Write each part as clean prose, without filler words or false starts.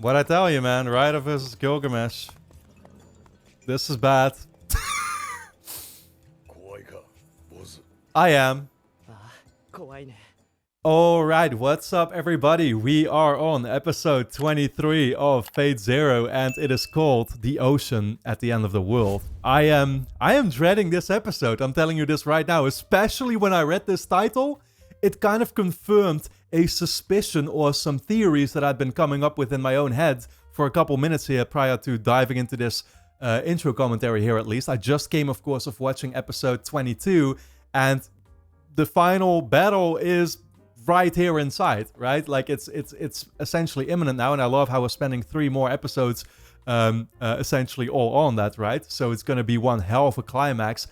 What I tell you, man, Ryder versus Gilgamesh. This is bad. I am. 怖いね。 Alright, what's up everybody? We are on episode 23 of Fate Zero and it is called The Ocean at the End of the World. I am dreading this episode, I'm telling you this right now, especially when I read this title. It kind of confirmed a suspicion or some theories that I'd been coming up with in my own head for a couple minutes here prior to diving into this intro commentary here at least. I just came, of course, of watching episode 22 and the final battle is right here inside, right? Like it's essentially imminent now, and I love how we're spending 3 more episodes essentially all on that, right? So it's gonna be one hell of a climax.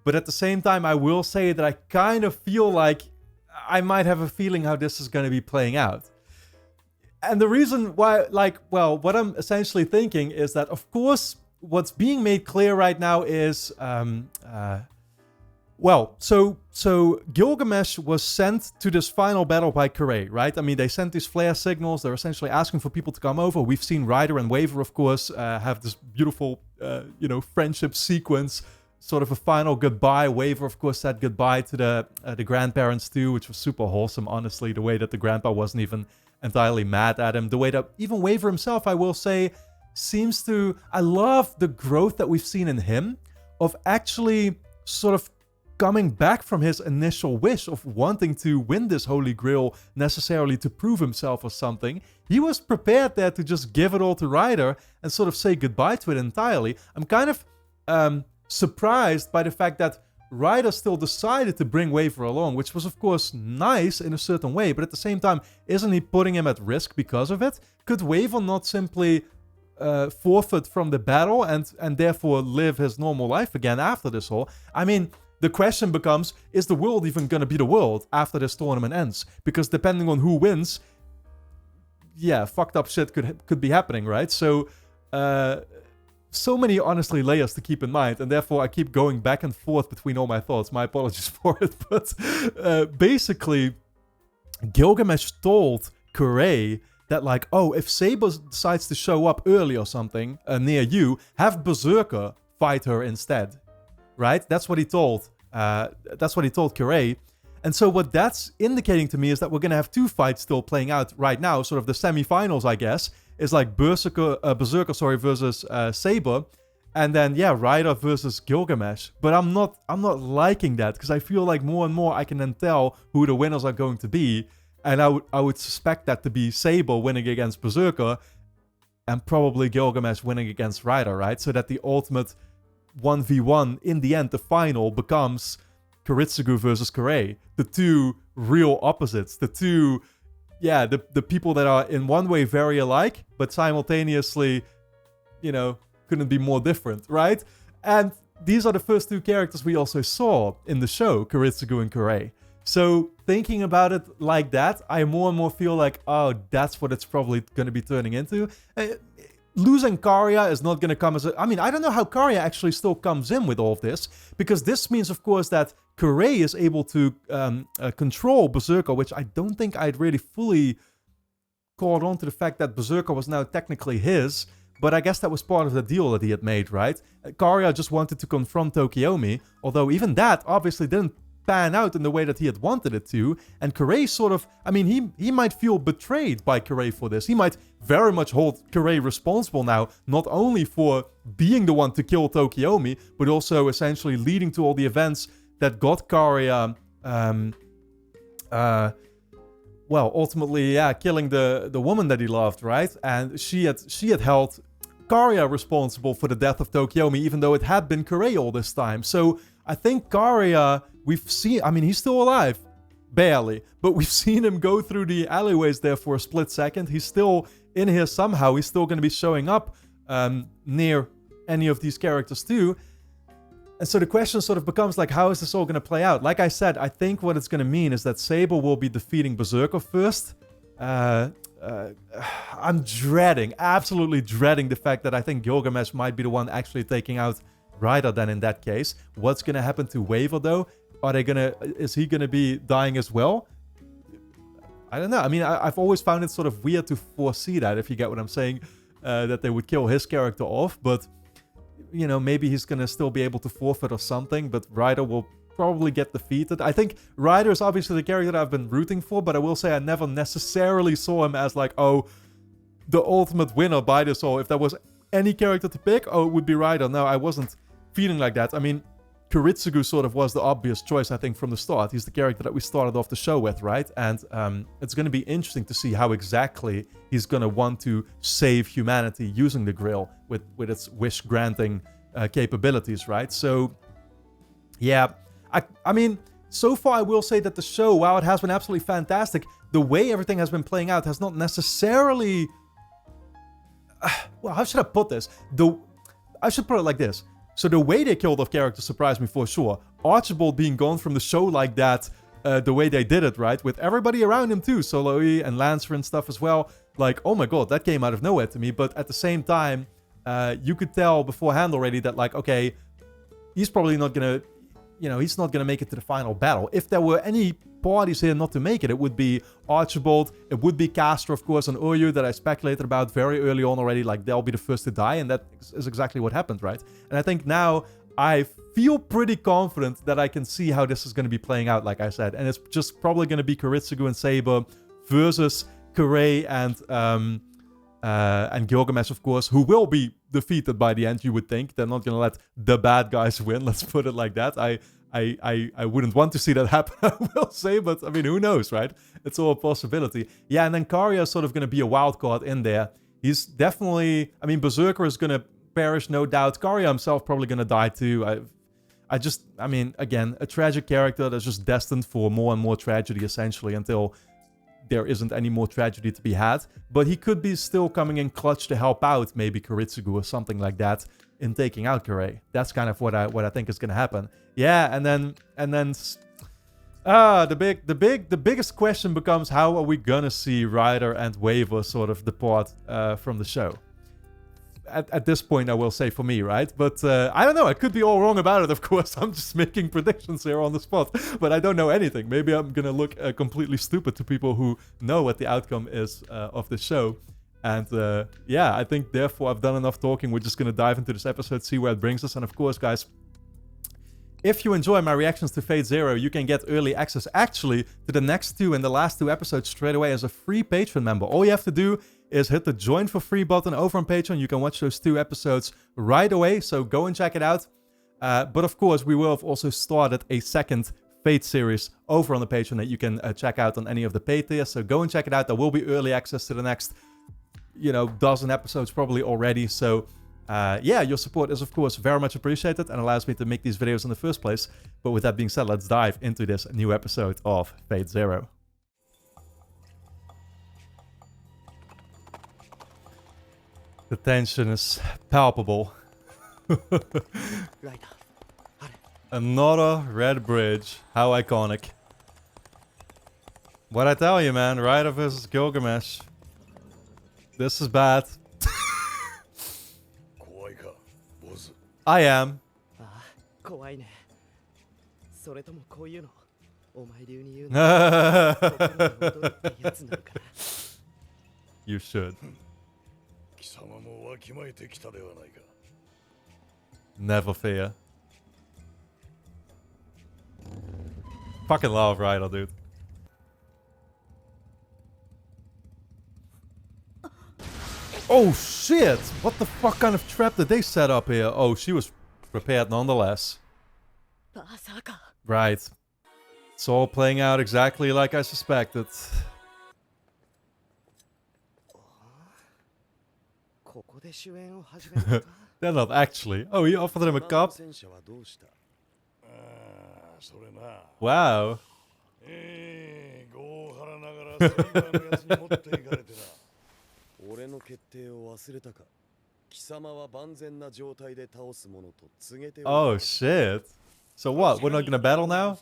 But at the same time, I will say that I kind of feel like I might have a feeling how this is gonna be playing out. And the reason why, like, well, what I'm essentially thinking is that, of course, what's being made clear right now is so Gilgamesh was sent to this final battle by Kuray, right? I mean, they sent these flare signals. They're essentially asking for people to come over. We've seen Ryder and Waver, of course, have this beautiful, friendship sequence, sort of a final goodbye. Waver, of course, said goodbye to the grandparents too, which was super wholesome, honestly. The way that the grandpa wasn't even entirely mad at him. The way that even Waver himself, I will say, seems to... I love the growth that we've seen in him of actually sort of coming back from his initial wish of wanting to win this Holy Grail necessarily to prove himself or something. He was prepared there to just give it all to Ryder and sort of say goodbye to it entirely. I'm kind of surprised by the fact that Ryder still decided to bring Waver along, which was of course nice in a certain way, but at the same time, isn't he putting him at risk because of it? Could Waver not simply forfeit from the battle and therefore live his normal life again after this whole... I mean... The question becomes, is the world even going to be the world after this tournament ends? Because depending on who wins, yeah, fucked up shit could be happening, right? So, so many, honestly, layers to keep in mind, and therefore I keep going back and forth between all my thoughts. My apologies for it, but basically, Gilgamesh told Kuray that, like, oh, if Saber decides to show up early or something near you, have Berserker fight her instead. Right? That's what he told. That's what he told Kuray. And so what that's indicating to me is that we're going to have 2 fights still playing out right now. Sort of the semi-finals, I guess, is like Berserker versus Saber. And then, yeah, Ryder versus Gilgamesh. But I'm not liking that, because I feel like more and more I can then tell who the winners are going to be. And I would suspect that to be Saber winning against Berserker and probably Gilgamesh winning against Ryder, right? So that the ultimate 1v1, in the end, the final becomes Kiritsugu versus Kuray. The 2 real opposites. The 2, yeah, the people that are in one way very alike, but simultaneously, couldn't be more different, right? And these are the first 2 characters we also saw in the show, Kiritsugu and Kuray. So, thinking about it like that, I more and more feel like, oh, that's what it's probably going to be turning into. Losing Karya is not going to come as a... I mean, I don't know how Karya actually still comes in with all of this, because this means, of course, that Kuray is able to control Berserker, which I don't think I'd really fully caught on to the fact that Berserker was now technically his, but I guess that was part of the deal that he had made, right? Karya just wanted to confront Tokiomi, although even that obviously didn't pan out in the way that he had wanted it to, and Kuray sort of... I mean, he might feel betrayed by Kuray for this. He might very much hold Kuray responsible now, not only for being the one to kill Tokiomi, but also essentially leading to all the events that got Karya, ultimately, yeah, killing the woman that he loved, right? And she had held Karya responsible for the death of Tokiomi, even though it had been Kuray all this time. So I think Karya, we've seen... I mean, he's still alive. Barely. But we've seen him go through the alleyways there for a split second. He's still in here somehow. He's still going to be showing up near any of these characters too. And so the question sort of becomes like, how is this all going to play out? Like I said, I think what it's going to mean is that Saber will be defeating Berserker first. I'm absolutely dreading the fact that I think Gilgamesh might be the one actually taking out Ryder then in that case. What's going to happen to Waver though? Is he gonna be dying as well? I don't know. I mean, I've always found it sort of weird to foresee that, if you get what I'm saying, that they would kill his character off. But, you know, maybe he's going to still be able to forfeit or something. But Ryder will probably get defeated. I think Ryder is obviously the character that I've been rooting for. But I will say I never necessarily saw him as like, oh, the ultimate winner by this. Or if there was any character to pick, oh, it would be Ryder. No, I wasn't feeling like that. I mean, Kuritsugu sort of was the obvious choice, I think, from the start. He's the character that we started off the show with, right? And it's going to be interesting to see how exactly he's going to want to save humanity using the grill with its wish-granting capabilities, right? So, yeah. I mean, so far I will say that the show, while it has been absolutely fantastic, the way everything has been playing out has not necessarily... well, how should I put this? I should put it like this. So the way they killed off characters surprised me for sure. Archibald being gone from the show like that, the way they did it, right? With everybody around him too, Soloe and Lancer and stuff as well. Like, oh my god, that came out of nowhere to me. But at the same time, you could tell beforehand already that, like, okay, he's probably not gonna, you know, he's not gonna make it to the final battle. If there were any parties here not to make it, it would be Archibald, it would be Castor, of course, and Uryu that I speculated about very early on already, like they'll be the first to die, and that is exactly what happened, right? And I think now I feel pretty confident that I can see how this is going to be playing out, like I said, and it's just probably going to be Kuritsugu and Saber versus Kurei and Gilgamesh, of course, who will be defeated by the end, you would think. They're not going to let the bad guys win, let's put it like that. I wouldn't want to see that happen, I will say, but I mean, who knows, right? It's all a possibility. Yeah, and then Karya is sort of going to be a wild card in there. He's definitely, I mean, Berserker is going to perish, no doubt. Karya himself probably going to die too. I mean, again, a tragic character that's just destined for more and more tragedy, essentially, until there isn't any more tragedy to be had. But he could be still coming in clutch to help out, maybe Kuritsugu or something like that, in taking out Kurei. That's kind of what I think is going to happen. Yeah, and then the biggest question becomes, how are we gonna see Ryder and Waver sort of depart from the show? At this point, I will say for me, right? But I don't know. I could be all wrong about it, of course. I'm just making predictions here on the spot. But I don't know anything. Maybe I'm gonna look completely stupid to people who know what the outcome is of the show. And yeah, I think therefore I've done enough talking. We're just going to dive into this episode, see where it brings us. And of course, guys, if you enjoy my reactions to Fate Zero, you can get early access actually to the next two and the last two episodes straight away as a free Patreon member. All you have to do is hit the join for free button over on Patreon. You can watch those two episodes right away, so go and check it out. But of course, we will have also started a second Fate series over on the Patreon that you can check out on any of the paid tiers. So go and check it out. There will be early access to the next, you know, dozen episodes probably already. So yeah, your support is of course very much appreciated and allows me to make these videos in the first place. But with that being said, let's dive into this new episode of Fate Zero. The tension is palpable. Another red bridge. How iconic. What I tell you, man, Ryder versus Gilgamesh. This is bad. I am. You should. Never fear. Fucking love Ryder, dude. Oh shit! What the fuck kind of trap did they set up here? Oh, she was prepared nonetheless. Berserker. Right. It's all playing out exactly like I suspected. They're not actually. Oh, he offered him a cup? Wow. Oh shit. So what? We're not gonna battle now?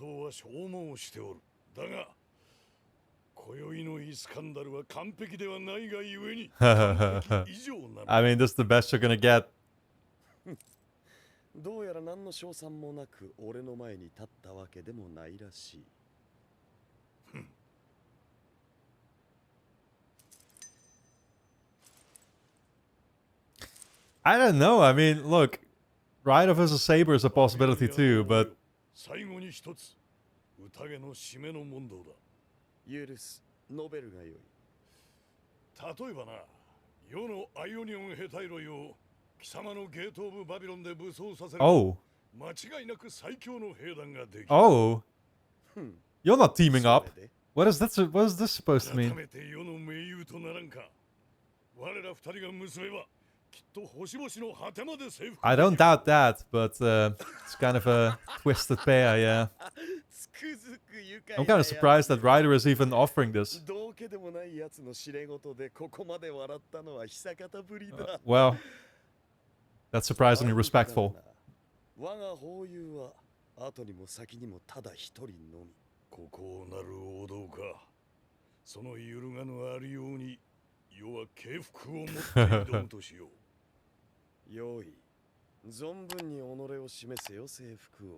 I mean, this is the best you're gonna get. I don't know. I mean, look, Ryder versus Saber is a possibility too, but 最後に一つ宴の締めの問答だ。許す。述べるがよい。例えばな、世のアイオニオンヘタイロイを貴様のゲートオブバビロンで武装させる。 oh, 間違いなく最強の兵団ができる。 oh, ふん。 you're not teaming up. それで What is that? What is this supposed to 改 mean? めて世の盟友とならんか。我ら二人が結べばきっと星々の果てまで征服。 I don't doubt that, but it's kind of a twisted pair, yeah. つくづく愉快 I'm kind of surprised that Ryder is even offering this. どうけでもないやつの知れ事でここまで笑ったのは久方ぶりだ。 Well, that's surprisingly respectful. 我が法友は後にも先にもただ一人のみ。ここなる王道か。その揺るがぬあるように世は敬服を持って挑むとしよう。よい。存分に己を示せよ征服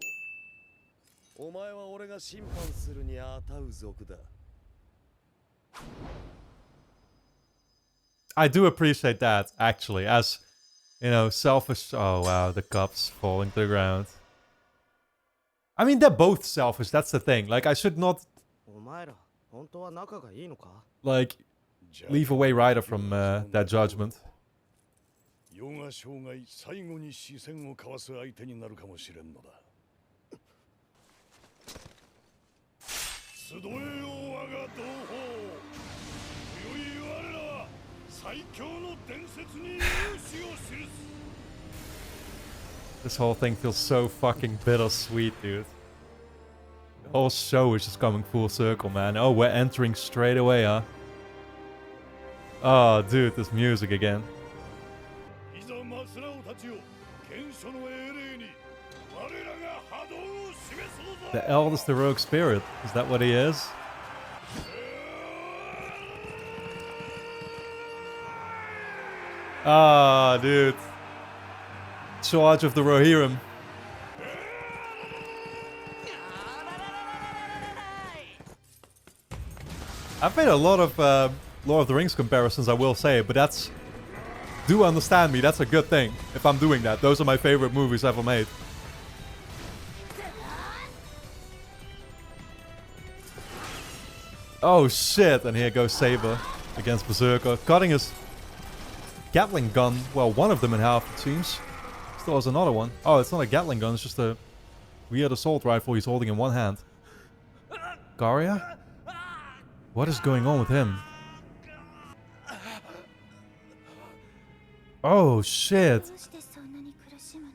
王。お前は俺が審判するに当たう族だ。 I do appreciate that, actually, as, you know, selfish... Oh, wow, the cups falling to the ground. I mean, they're both selfish, that's the thing. Like, I should not, お前ら本当は仲がいいのか like, leave away Ryder from that judgment. 世が生涯最後に視線を交わす相手になるかもしれんのだ。集えよ我が同胞。今宵我らは最強の伝説に勇姿を記す。 This whole thing feels so fucking bittersweet, dude. The whole show is just coming full circle, man. Oh, we're entering straight away, huh? Oh, dude, this music again. いざマスラオたちよ、剣書の英霊に我らが波動を示そうぞ。 The eldest heroic spirit. Is that what he is? Ah, dude. Charge of the Rohirrim. I've made a lot of Lord of the Rings comparisons, I will say, but that's... Do understand me, that's a good thing. If I'm doing that, those are my favorite movies ever made. Oh shit, and here goes Saber against Berserker, cutting his Gatling gun, well, one of them in half, it seems. Still has another one. Oh, it's not a Gatling gun, it's just a weird assault rifle he's holding in one hand. Garia? What is going on with him? Oh, shit. どうしてそんなに苦しむの？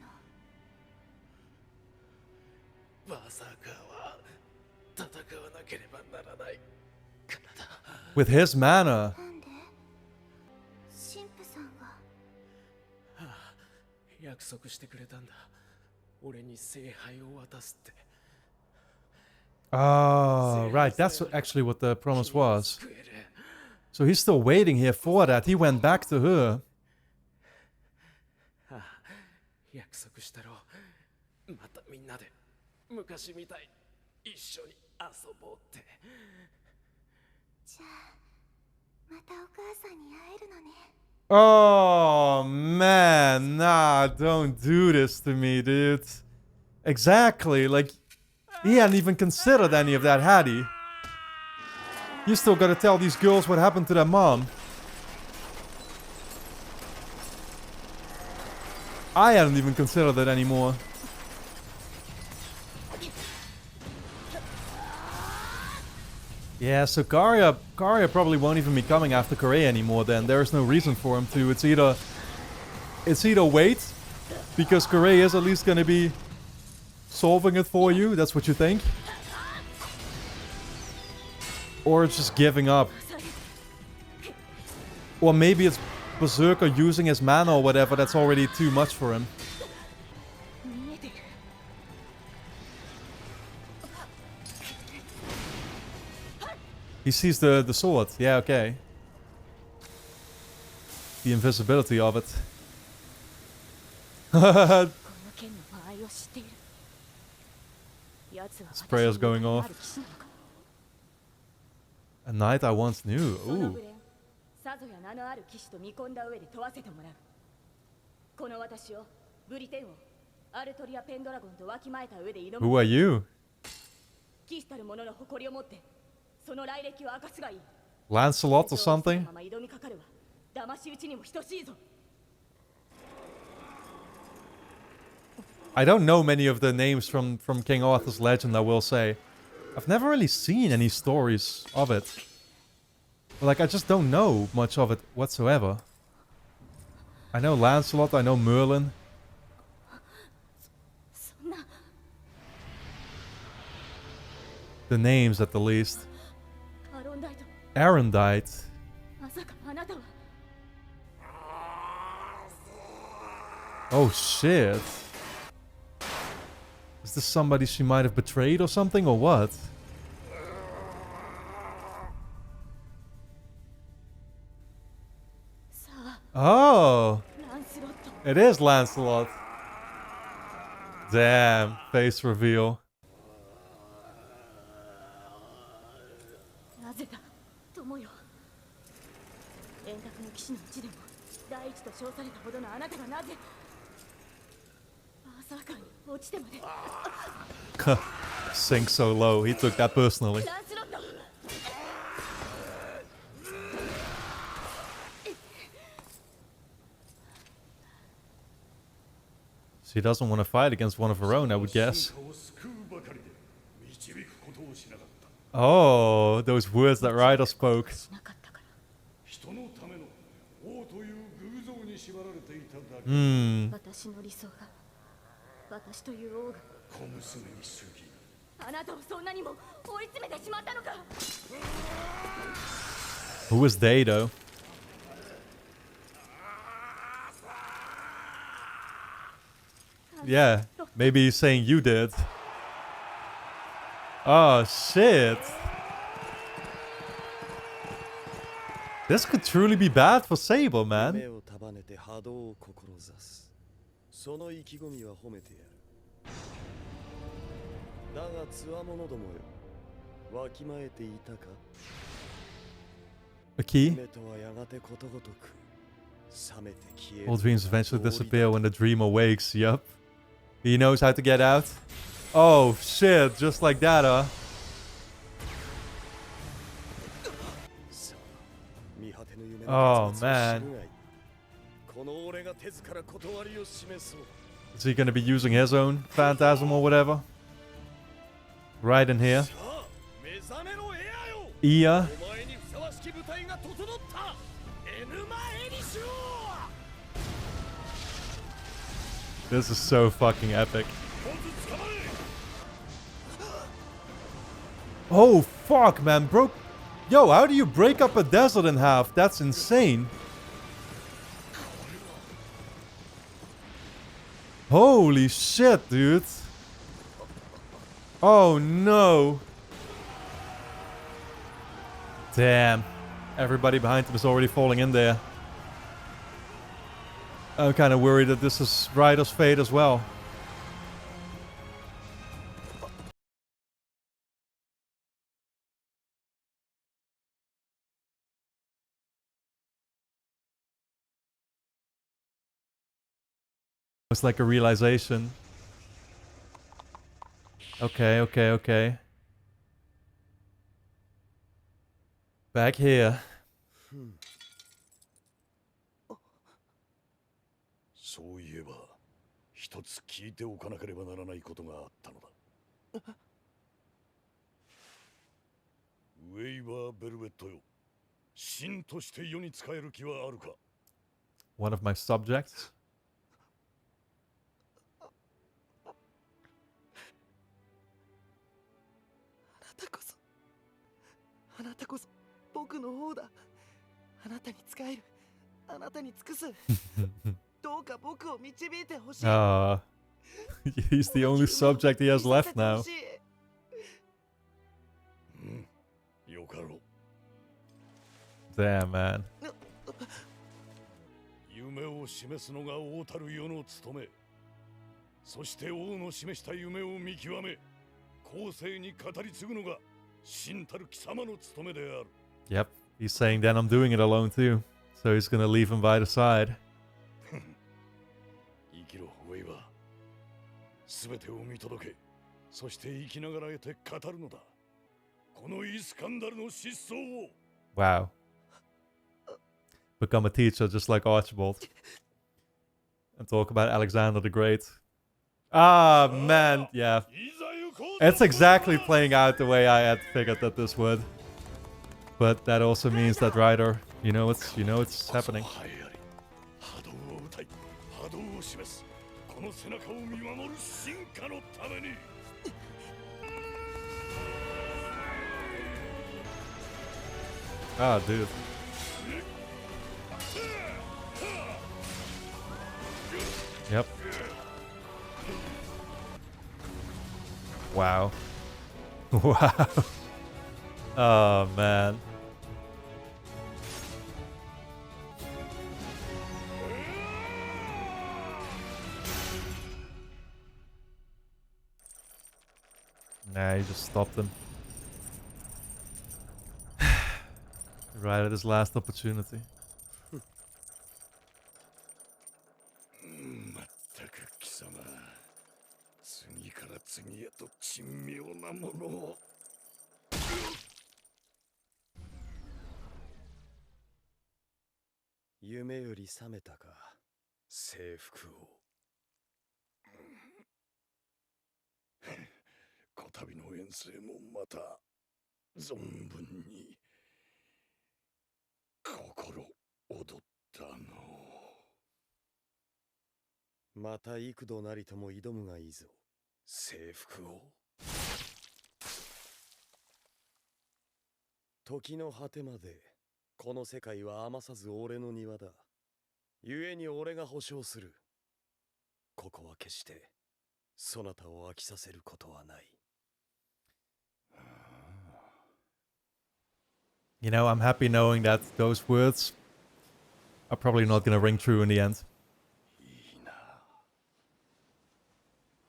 バーサーカーは戦わなければならないからだ。 With his mana. なんで？神父さんが。約束してくれたんだ。俺に聖杯を渡すって。 Oh, right. That's actually what the promise was. So he's still waiting here for that. He went back to her. 約束したろ。またみんなで昔みたい一緒に遊ぼうって。じゃあまたお母さんに会えるのね。 Oh, man. Nah, don't do this to me, dude. Exactly. Like, he hadn't even considered any of that, had he? You still gotta tell these girls what happened to their mom. I hadn't even considered that anymore. Yeah, so Garia probably won't even be coming after Korea anymore then. There is no reason for him to. It's either wait, because Korea is at least gonna be solving it for you, that's what you think. Or it's just giving up. Or maybe it's Berserker using his mana or whatever, that's already too much for him. 見えてる。 He sees the sword, yeah, okay. The invisibility of it. この剣の場合を知っている。奴は This prayer's 私 going に off. ある騎士なのか。 A knight I once knew. その Ooh. ぐれん、さぞや名のある騎士と見込んだ上で問わせてもらう。この私をブリテンをアルトリア・ペンドラゴンとわきまえた上で挑 Who む are you? キスたる者の誇りを持ってその来歴を明かすがいい Lancelot or something? まま挑みかかるわ騙し討ちにも等しいぞ I don't know many of the names from King Arthur's legend, I will say. I've never really seen any stories of it. Like, I just don't know much of it whatsoever. I know Lancelot, I know Merlin. そんな The names at the least. アロンダイト Arendite. まさかあなたは Oh shit. Is this somebody she might have betrayed or something, or what? さあ Oh! ランスロット It is Lancelot. Damn, face reveal. なぜだ友よ円卓の騎士のうちでも第一と称されたほどのあなたがなぜバーサーカーに落ちてまで Sink so low, he took that personally. ランスロット She doesn't want to fight against one of her own, I would guess. 進化を救うばかりで導くことをしなかった Oh, those words that Ryder spoke. しなかったから 人のための王という偶像に縛られていただけ Hmm. 私の理想が私という王が小娘に過ぎ あなたをそんなにも追い詰めてしまったのか Who is they, though? Yeah, maybe he's saying you did. Oh, shit. This could truly be bad for Sable, man. 夢を束ねて波動を志すその意気込みは褒めてやるだがつわものどもよわきまえていたか A key? 夢とはやがてことごとく冷めて消える All dreams eventually disappear when the dreamer wakes. Yup. He knows how to get out. Oh, shit. Just like that, huh? さあ見果てぬ夢 Oh, の結末を man. 知るがいいこの俺が手ずから断りを示そう Is he gonna be using his own phantasm or whatever? Right in here. さあ目覚めろエアよ Ia. お前にふさわしき舞台が整ったエヌマエリシュ This is so fucking epic. Oh, fuck, man. Broke. Yo, how do you break up a desert in half? That's insane. Holy shit, dude. Oh, no. Damn. Everybody behind him is already falling in there. I'm kind of worried that this is Ryder's fate as well. It's like a realization. Okay, okay, okay. Back here. そういえば一つ聞いておかなければならないことがあったのだウェイバー・ベルベットよ神として世に仕える気はあるか One of my subjects. あなたこそ僕の王だあなたに仕えるあなたに尽くすどうか僕を導いてほしい Ah, he's the only subject he has left now. うんよかろう Damn, man. 夢を示すのが王たる世の務めそして王の示した夢を見極め後世に語り継ぐのが神たる貴様の務めである Yep, he's saying then I'm doing it alone too. So he's gonna leave him by the side. 全てを見届け、そして生きながらえて語るのだ。このイスカンダルの失踪を。 Wow. Become a teacher just like Archibald. And talk about Alexander the Great. Ah, man, yeah. It's exactly playing out the way I had figured that this would. But that also means that Ryder, you know it's happening. 波動を歌い、波動を示す。この背中を見守る進化のために。 Ah, dude. Yep. Wow. Wow. Oh, man. Nah, he just stopped him. Right at his last opportunity. まったく貴様、次から次へと珍妙なものを。夢より覚めたか、征服王。こたびの遠征もまた存分に心躍ったの。また幾度なりとも挑むがいいぞ、征服王。時の果てまでこの世界は余さず俺の庭だ。故に俺が保証する。ここは決してそなたを飽きさせることはない。You know, I'm happy knowing that those words are probably not gonna ring true in the end.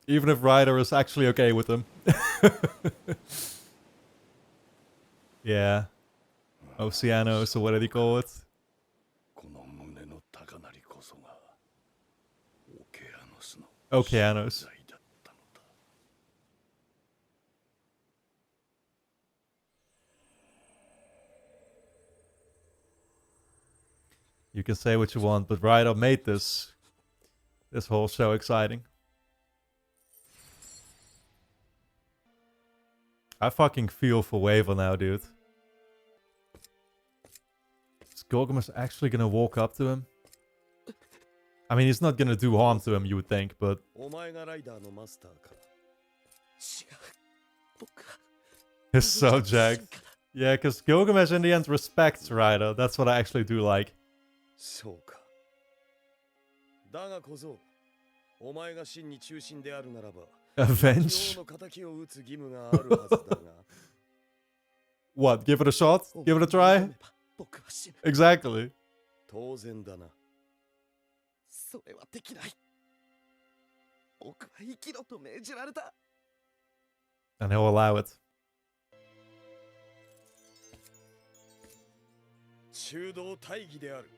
Even if Ryder is actually okay with them. Yeah. Oceanos, or what did he call it? この胸の高鳴りこそがオケアノスの Okeanos. 存在だったのだ。You can say what you want, but Ryder made this whole show exciting. I fucking feel for Waver now, dude. Is Gilgamesh actually gonna walk up to him? I mean, he's not gonna do harm to him, you would think, but... お前がライダーのマスターか。違う。僕は He's so jacked. Yeah, because Gilgamesh in the end respects Ryder. That's what I actually do like. そうか。だが小僧、お前が真に中心であるならば、 Avenge? の敵を撃つ義務があるはずだが。What? Give it a shot? Give it a try? 僕は死ぬ。 Exactly. 当然だな。それはできない。僕は生きろと命じられた。 And he'll allow it. 中道大義である。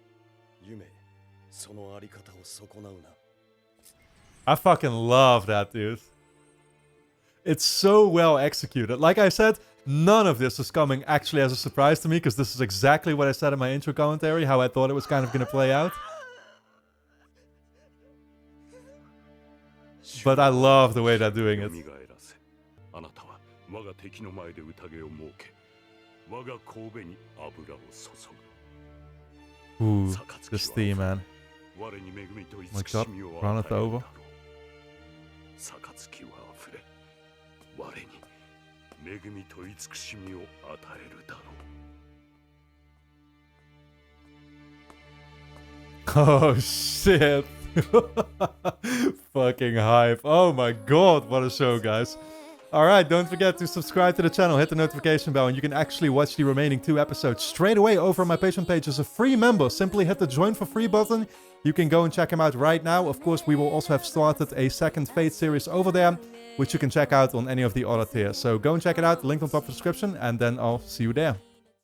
夢、そのあり方を損なうな。 I fucking love that, dude. It's so well executed. Like I said, none of this is coming actually as a surprise to me, because this is exactly what I said in my intro commentary, how I thought it was kind of going to play out. But I love the way they're doing it. あなたは我が敵の前で宴を設け、我が神戸に油を注ぐ。 Ooh, this theme, man. 我に恵みと My 慈 god, しみを run 与 it える over. だろう。杯は溢れ、我に恵みと慈しみを与えるだろう。 Oh, shit. Fucking hype. Oh my god, what a show, guys. Alright, don't forget to subscribe to the channel, hit the notification bell, and you can actually watch the remaining 2 episodes straight away over on my Patreon page as a free member. Simply hit the join for free button. You can go and check him out right now. Of course, we will also have started a second Fate series over there, which you can check out on any of the other tiers. So go and check it out, link on top of the description, and then I'll see you there.